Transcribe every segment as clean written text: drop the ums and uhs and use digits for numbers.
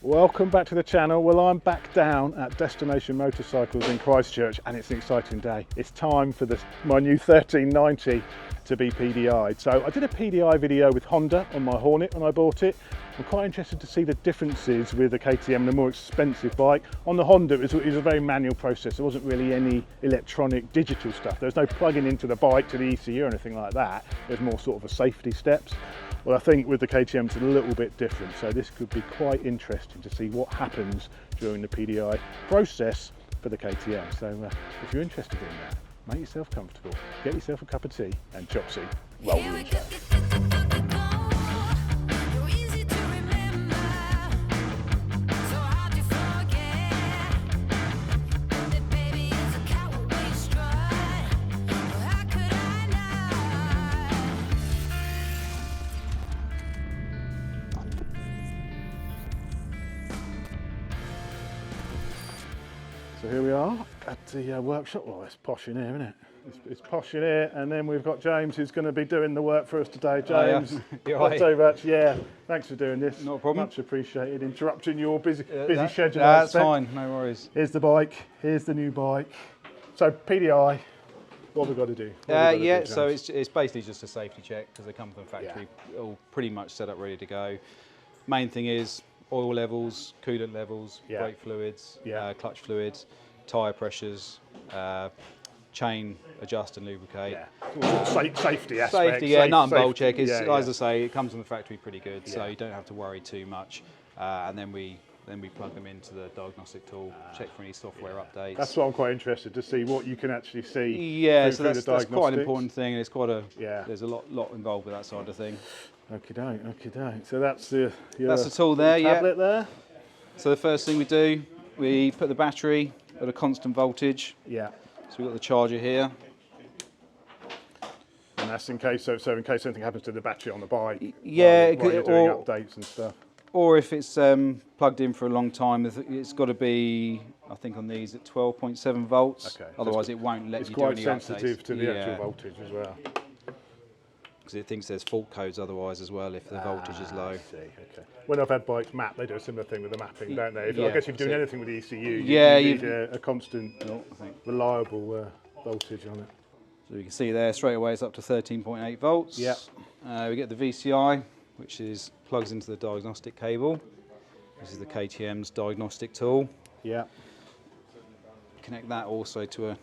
Welcome back to the channel. Well, I'm back down at Destination Motorcycles in Christchurch and it's an exciting day. It's time for my new 1390 to be PDI'd. So I did a PDI video with Honda on my Hornet when I bought it. I'm quite interested to see the differences with the KTM, the more expensive bike. On the Honda, it was a very manual process. There wasn't really any electronic digital stuff. There's no plugging into the bike to the ECU or anything like that. There's more sort of a safety steps. Well, I think with the KTM it's a little bit different, so this could be quite interesting to see what happens during the PDI process for the KTM. So if you're interested in that, make yourself comfortable, get yourself a cup of tea and chopsy, roll the intro. So here we are at the workshop. Well, it's posh in here, isn't it? It's posh in here, and then we've got James who's going to be doing the work for us today. James, right. so much. Yeah, thanks for doing this. No problem. Much appreciated. Interrupting your busy schedule. That's fine, no worries. Here's the bike. Here's the new bike. So PDI, what have we got to do? Yeah, so it's basically just a safety check because they come from the factory all pretty much set up, ready to go. Main thing is oil levels, coolant levels, brake fluids, clutch fluids, tyre pressures, chain adjust and lubricate. Yeah. Safety aspect. Safety, nut and bolt check is, as I say, it comes from the factory pretty good, so you don't have to worry too much. And then we plug them into the diagnostic tool, check for any software updates. That's what I'm quite interested to see, what you can actually see. Yeah, so that's quite an important thing, and it's quite there's a lot involved with that side of thing. Okay. So that's the tool there, tablet there. So the first thing we do, we put the battery at a constant voltage. Yeah. So we've got the charger here. And that's in case, so in case anything happens to the battery on the bike. Yeah, while you're doing updates and stuff. Or if it's plugged in for a long time, it's got to be, I think on these, at 12.7 volts. Okay. Otherwise it won't let you do any updates. It's quite sensitive to the actual voltage as well. Because it thinks there's fault codes otherwise as well if the voltage is low. I see, okay. When I've had bikes map, they do a similar thing with the mapping, don't they? I guess if you're doing anything with the ECU, you need a constant, reliable voltage on it. So you can see there straight away it's up to 13.8 volts. Yeah. We get the VCI, which plugs into the diagnostic cable. This is the KTM's diagnostic tool. Yeah. Connect that also to a...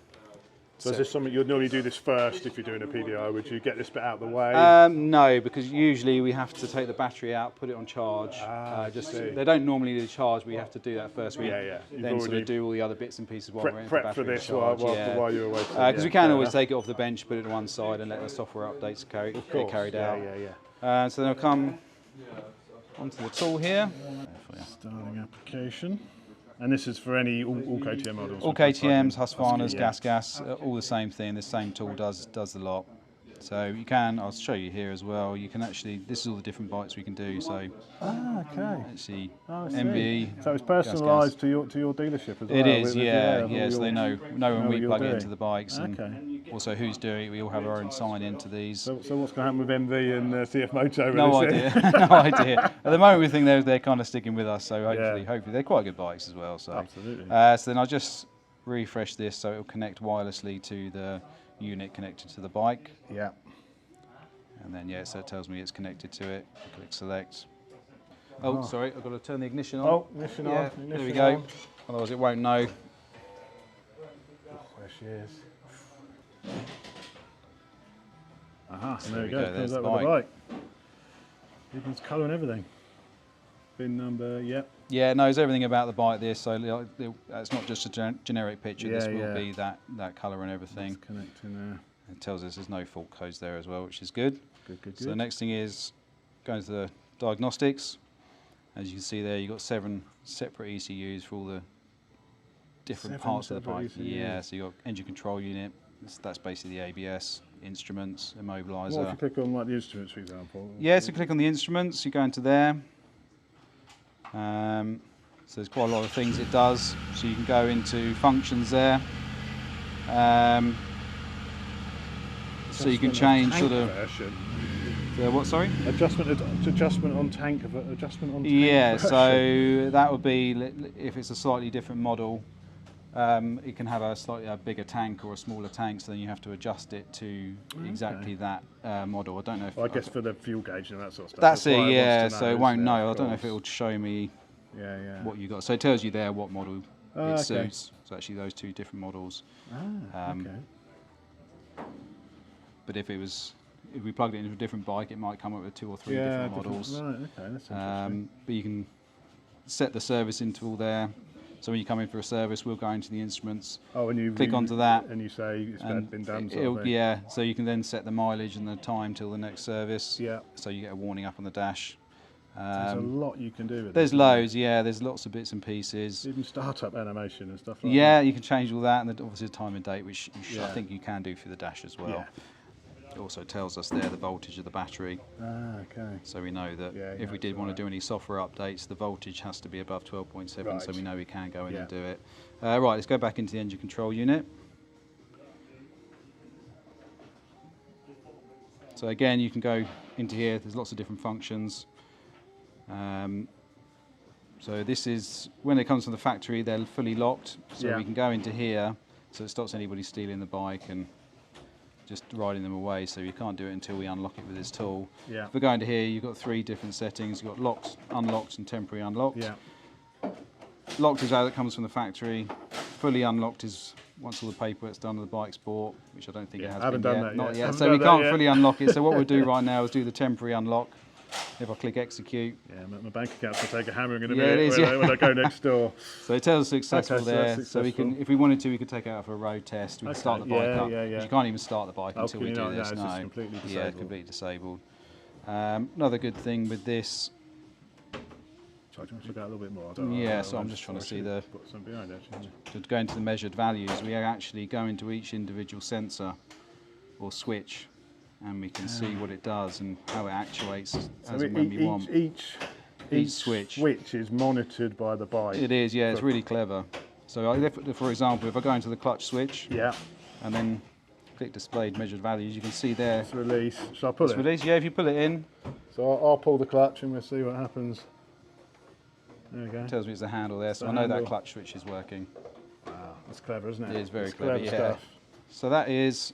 So is this something you'd normally do this first if you're doing a PDI? Would you get this bit out of the way? No, because usually we have to take the battery out, put it on charge. They don't normally do charge, we have to do that first. Then sort of do all the other bits and pieces while we're in the battery for this while you're waiting. Because we can always take it off the bench, put it to one side, and let the software updates get carried out. So then I'll come onto the tool here. Starting application. And this is for all KTM models? All KTMs, Husqvarnas, Gas, all the same thing. This same tool does the lot. So you can, I'll show you here as well, you can actually, this is all the different bikes we can do. So actually MV. So it's personalised to your dealership as well? It is, yeah, so they know when we plug it into the bikes, and also who's doing it. We all have our own sign into these. So what's going to happen with MV and CF Moto? No idea, no idea. At the moment we think they're kind of sticking with us, so hopefully they're quite good bikes as well. So absolutely. So then I'll just refresh this so it'll connect wirelessly to the unit connected to the bike. Yeah. And then so it tells me it's connected to it. Click select. Oh, sorry, I've got to turn the ignition on. Oh, ignition on. There we go. Otherwise it won't know. There she is. Aha, so there we go. There's the bike. It's colour and everything. VIN number, Yeah, it knows everything about the bike. This, so it's not just a generic picture. This will be that colour and everything. It's connecting there. It tells us there's no fault codes there as well, which is good. Good. So the next thing is going to the diagnostics. As you can see there, you've got 7 separate ECUs for all the different parts of the bike. Yeah, so you've got engine control unit. That's basically the ABS, instruments, immobiliser. What if you click on like the instruments, for example? Yeah, so click on the instruments. You go into there. So there's quite a lot of things it does. So you can go into functions there. So you can change sort of. The what? Sorry. Adjustment on tank of adjustment on tank. Yeah. So that would be if it's a slightly different model. It can have a slightly bigger tank or a smaller tank, so then you have to adjust it to exactly that model. I don't know if... Well, I guess for the fuel gauge and that sort of stuff. That's it, why yeah, it wants to know, so it won't isn't know. Of I don't know if course. it will show me what you got. So it tells you there what model it okay. suits. So actually those two different models. Okay. But if we plugged it into a different bike, it might come up with 2 or 3 different models. Right, okay, that's interesting. But you can set the service interval there. So when you come in for a service, we'll go into the instruments, and you click onto that, and you say it's been done. Yeah, so you can then set the mileage and the time till the next service. Yeah. So you get a warning up on the dash. There's a lot you can do with it. There's loads, yeah. There's lots of bits and pieces. Even startup animation and stuff like that. Yeah, you can change all that, and obviously the time and date, which I think you can do through the dash as well. Yeah. It also tells us there the voltage of the battery. Okay. So we know that if we did want to do any software updates, the voltage has to be above 12.7, so we know we can go in and do it. Right, let's go back into the engine control unit. So again, you can go into here, there's lots of different functions. So this is, when it comes from the factory, they're fully locked, so we can go into here, so it stops anybody stealing the bike and just riding them away, so you can't do it until we unlock it with this tool. Yeah. If we go into here, you've got 3 different settings. You've got locked, unlocked and temporary unlocked. Yeah. Locked is how it comes from the factory. Fully unlocked is once all the paperwork's done and the bike's bought, which I don't think it has been yet. Not yet. So we can't fully unlock it. So what we'll do right now is do the temporary unlock. If I click execute. Yeah, my bank account's going to take a hammering in a minute when I go next door. So it tells us successful there. Successful. So we can, if we wanted to, we could take it out for a road test. We can start the bike up. But you can't even start the bike until we do this. No, it's completely disabled. Yeah, completely disabled. Another good thing with this. Sorry, do you want to look out a little bit more? So I'm just trying to see the. Put some behind actually. To go into the measured values, we actually go into each individual sensor or switch, and we can see what it does and how it actuates as and when we want. Each switch is monitored by the bike. It is, yeah, it's really clever. So for example, if I go into the clutch switch and then click displayed measured values, you can see there. It's release. Shall I pull it? Release, yeah, if you pull it in. So I'll pull the clutch and we'll see what happens. There we go. It tells me it's the handle there, so I know that clutch switch is working. Wow, that's clever, isn't it? It is very clever, stuff. So that is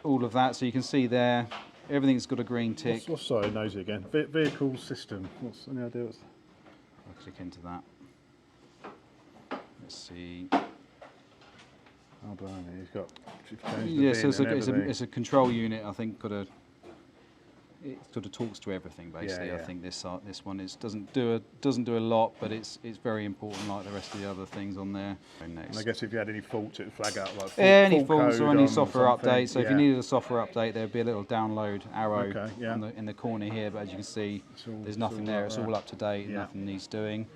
all of that, so you can see there, everything's got a green tick. Sorry, nosy again. Vehicle system. What's any idea? I'll click into that. Let's see. Oh, blimey, he's got. So it's a control unit. I think it sort of talks to everything basically. Yeah. I think this one doesn't do a lot, but it's very important like the rest of the other things on there. And I guess if you had any faults, it would flag up like any faults or any software updates. So if you needed a software update, there'd be a little download arrow in the corner here. But as you can see, there's nothing there. It's all up to date. Nothing needs doing.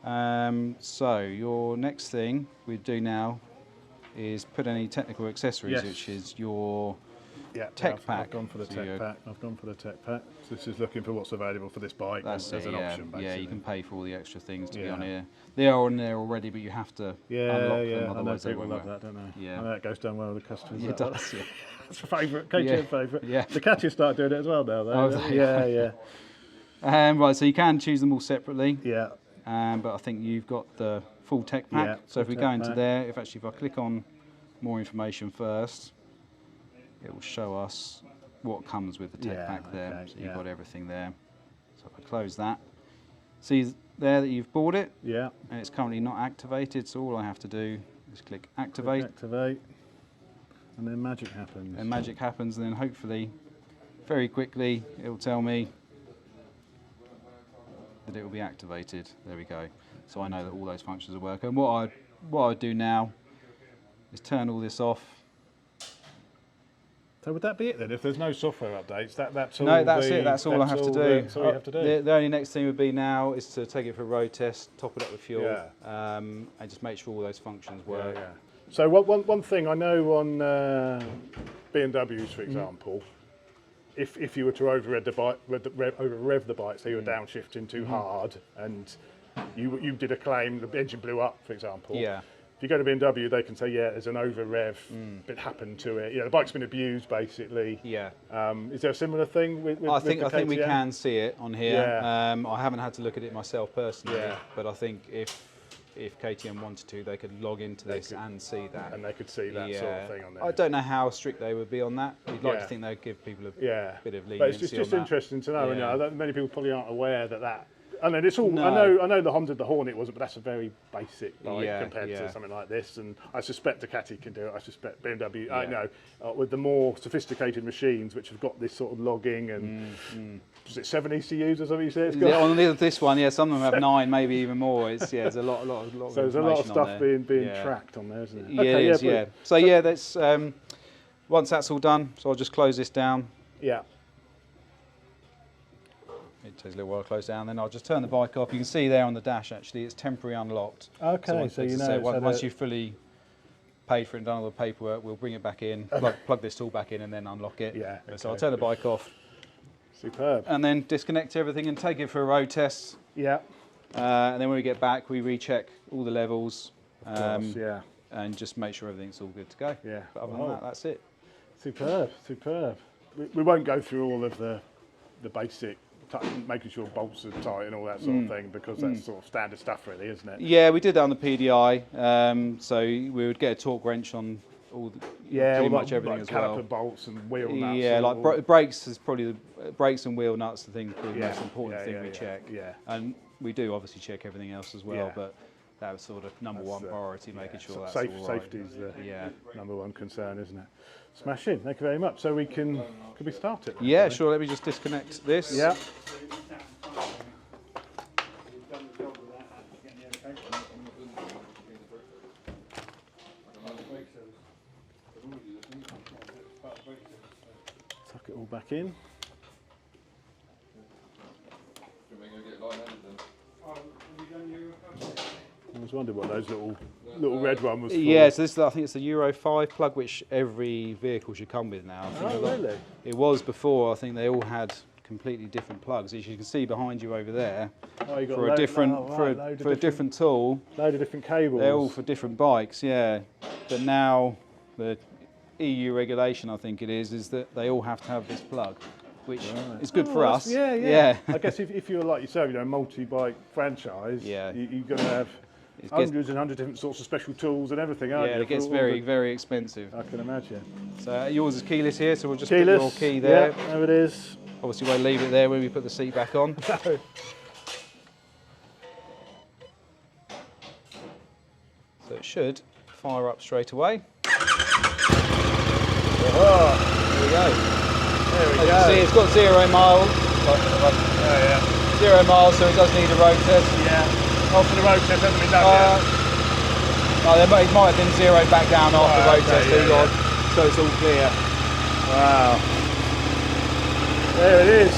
So your next thing we do now is put any technical accessories, which is your tech pack. I've gone for the tech pack. So this is looking for what's available for this bike as an option, basically. Yeah, you can pay for all the extra things to be on here. They are on there already, but you have to unlock them, otherwise they won't work. People love that, don't they? Yeah. I know that goes down well with the customers. It does, yeah. It's a favourite, KTM favourite. Yeah. The catches start doing it as well now, though. Right, so you can choose them all separately. Yeah. But I think you've got the full tech pack. Yeah, so if we go into there, if I click on more information first, it will show us what comes with the tech pack there. So you've got everything there. So if I close that, see there that you've bought it. Yeah. And it's currently not activated. So all I have to do is click activate. Activate. And then magic happens. And magic happens, and then hopefully, very quickly, it will tell me that it will be activated. There we go. So I know that all those functions are working. And what I do now is turn all this off. So would that be it then? If there's no software updates, that's all. No, that's it. That's all I have to do. That's all you have to do. The only next thing would be now is to take it for a road test, top it up with fuel, and just make sure all those functions work. Yeah. So one thing I know on BMWs, for example, if you were to over-rev the bike, so you were downshifting too hard, and you did a claim, the engine blew up, for example. Yeah. if you go to BMW, they can say, yeah, there's an over rev bit happened to it. You know, the bike's been abused basically. Yeah. Is there a similar thing with I think the KTM? we can see it on here. Yeah. I haven't had to look at it myself personally, Yeah. but I think if KTM wanted to, they could log into this and see that. And they could see that sort of thing on there. I don't know how strict they would be on that. You'd like to think they'd give people a bit of leniency. But it's just on interesting to know. Yeah. You know, many people probably aren't aware that. I mean, it's all. No. I know the Honda, the Hornet wasn't, but that's a very basic bike Yeah, compared yeah. to something like this. And I suspect Ducati can do it. I suspect BMW. Yeah. I know with the more sophisticated machines, which have got this sort of logging and was it 7 ECUs or something you said? It's got? Yeah, on this one, some of them have 9, maybe even more. There's a lot of So there's a lot of stuff being tracked on there, isn't it? Yeah, okay, it is, yeah. So yeah, that's once that's all done. So I'll just close this down. Yeah. It takes a little while to close down, then I'll just turn the bike off. You can see there on the dash, actually, it's temporarily unlocked. Okay, so you know. Once you've fully paid for it and done all the paperwork, we'll bring it back in, plug this tool back in and then unlock it. Yeah. So I'll turn the bike off. Superb. And then disconnect everything and take it for a road test. Yeah. And then when we get back, we recheck all the levels. Yeah. And just make sure everything's all good to go. Yeah. But other than that, that's it. Superb, superb. We won't go through all of the basic, making sure bolts are tight and all that sort of thing, because that's sort of standard stuff really, isn't it? Yeah, we did that on the PDI. So we would get a torque wrench on all pretty much everything as well. Caliper bolts and wheel nuts. Yeah, like brakes is probably the brakes and wheel nuts. The most important thing we check. Yeah. And we do obviously check everything else as well, but that was sort of number one priority, making sure that's all right. Safety's the number one concern, isn't it? Smashing. Thank you very much. So we can we start it? Yeah, sure. Let me just disconnect this. Yeah. Tuck it all back in. I was wondering what those little red one was for. Yeah, so this I think it's the Euro 5 plug, which every vehicle should come with now. Oh, really? It was before. I think they all had completely different plugs. As you can see behind you over there, for a different tool. Load of different cables. They're all for different bikes, yeah. But now the EU regulation, I think it is that they all have to have this plug, which is good for us. Yeah. I guess if you're like yourself, a multi-bike franchise, you're going to have hundreds and hundreds of different sorts of special tools and everything, aren't you? Yeah, it gets very, very expensive. I can imagine. So yours is keyless here, so we'll just put your key there. Yeah, there it is. Obviously, we won't leave it there when we put the seat back on. No. So it should fire up straight away. Oh, there we go. There we As go. you see, it's got 0 miles. 0 miles, so it does need a road test. Yeah. Oh, for the road test hasn't been done yet. It might have been zeroed back down after the road test. So it's all clear. Wow. There it is.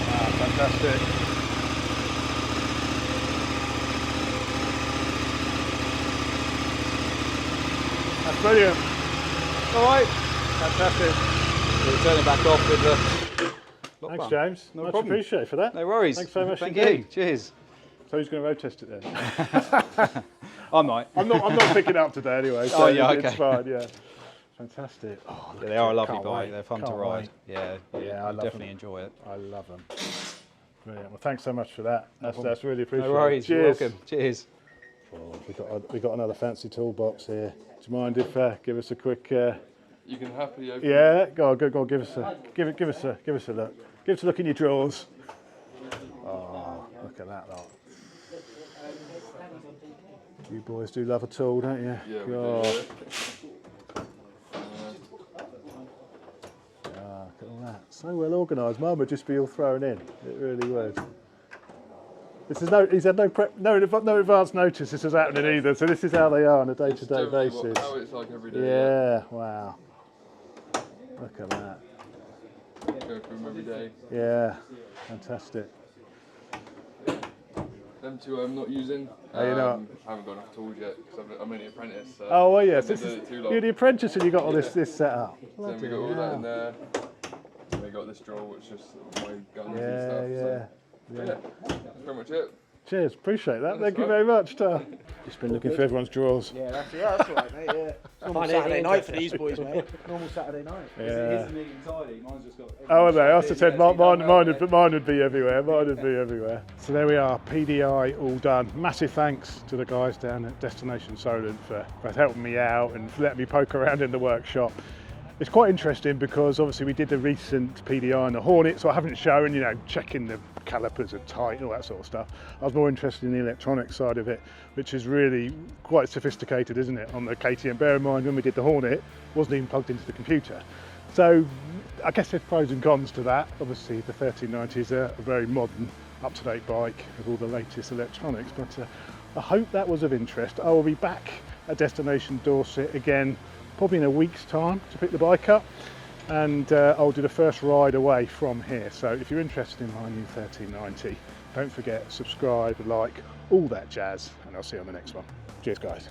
Wow, fantastic. That's brilliant. All right. Fantastic. We'll turn it back off with the lock Thanks, button. James. No Much problem. appreciated for that. No worries. Thanks so much Thank indeed. you. Cheers. So who's going to road test it then? I might. I'm not picking it up today anyway. So it's fine. Yeah. Fantastic. Oh, they are a lovely can't bike. wait. They're fun to Can't ride. wait. Yeah, I love definitely them. enjoy it. I love them. Brilliant. Well, thanks so much for that. That's really appreciated. No worries. Cheers. You're welcome. Cheers. Oh, we got another fancy toolbox here. Do you mind if give us a quick? You can happily open. Yeah. Go on. Give us a look. Give us a look in your drawers. Oh, look at that lot. You boys do love a tool, don't you? Yeah, we God. do. Look at all that. So well organised. Mum would just be all thrown in. It really would. He's had no advance notice this is happening either. So this is how they are on a day-to-day basis. How it's like every day. Yeah. Wow. Look at that. Go through them every day. Yeah. Fantastic. Them two I'm not using. Are you not? I haven't got enough tools yet because I'm only an apprentice. So Oh, well, yes. You're the apprentice and you got all this set up. Then we got all that in there. And we got this drawer, which is just my guns and stuff. So, yeah, that's pretty much it. Cheers, appreciate that. Thank you very much, Tar. Just been looking for everyone's drawers. Yeah, that's all right, mate. Yeah. Normal Saturday night for these boys, mate. Normal Saturday night. Yeah. His neat and tidy. Mine's just got. Oh, are they? I also said mine would be everywhere. Mine would be everywhere. So there we are, PDI all done. Massive thanks to the guys down at Destination Solent for helping me out and for letting me poke around in the workshop. It's quite interesting because obviously we did the recent PDI on the Hornet, so I haven't shown, checking the calipers are tight and all that sort of stuff. I was more interested in the electronic side of it, which is really quite sophisticated, isn't it, on the KTM. Bear in mind, when we did the Hornet, it wasn't even plugged into the computer. So I guess there's pros and cons to that. Obviously the 1390 is a very modern, up-to-date bike with all the latest electronics, but I hope that was of interest. I will be back at Destination Dorset again probably in a week's time to pick the bike up, and I'll do the first ride away from here. So if you're interested in my new 1390, don't forget, subscribe, like, all that jazz, and I'll see you on the next one. Cheers, guys.